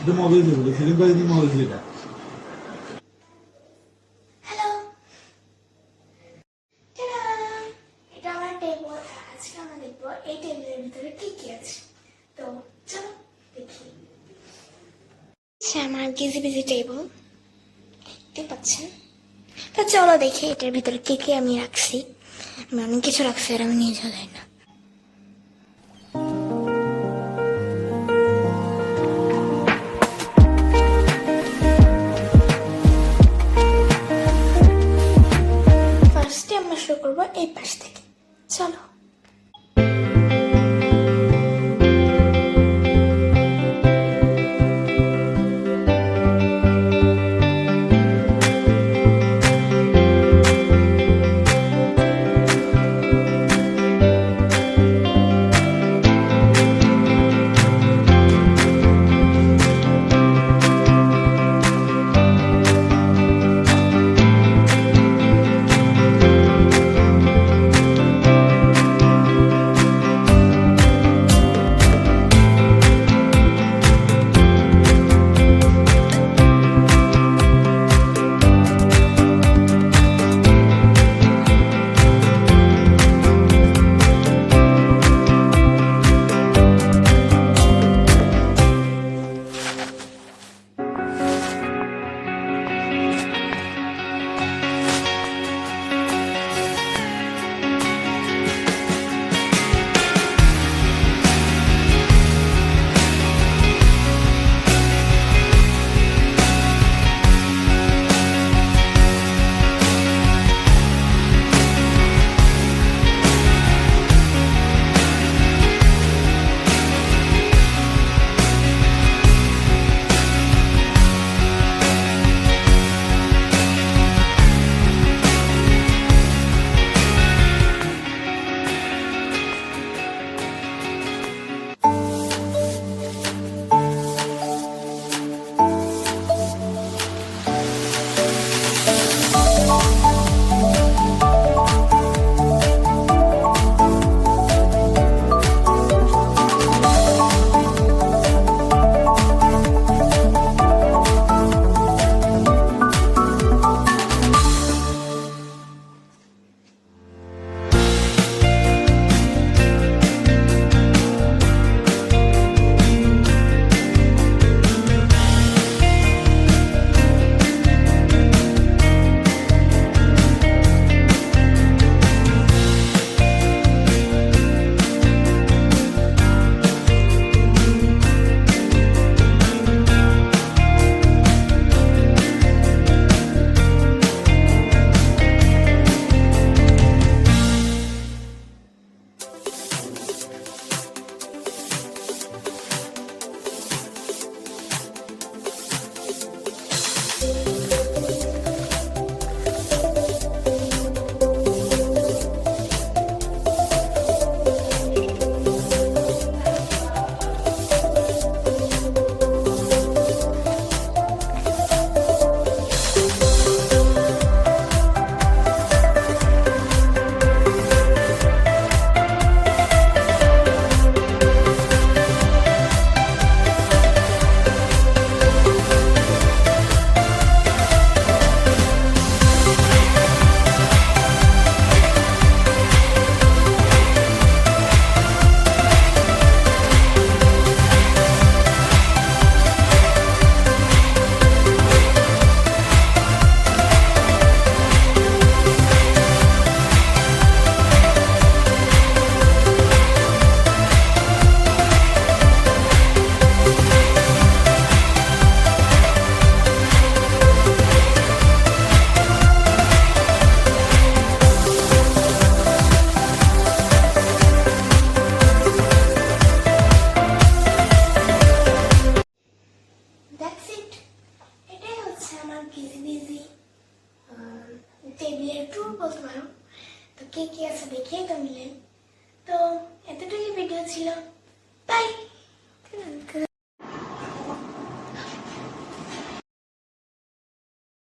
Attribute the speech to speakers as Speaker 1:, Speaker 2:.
Speaker 1: এটা মোবাইল দেবো সেদিন করে মোবাইল এটা
Speaker 2: হ্যালো, এটা আমার টেবিল। আজকে আমরা দেখবো এই টেবিলের ভিতরে কি কি আছে। তো চলো দেখি। আমার গিজি বিজি টেবিল দেখতে পাচ্ছেন। তো চলো দেখি এটার ভিতরে কি কি আমি রাখছি। আমি অনেক কিছু রাখছি আর আমি নিয়ে যাওয়া যায় না। ফার্স্টে আমরা শুরু করবো এই পাশ থেকে। চলো। টেবিলের ট্যুর বলতে পারো। তো কে কে আছে দেখিয়ে তো মিলেন। তো এতটুকুই ভিডিও ছিল। বাই।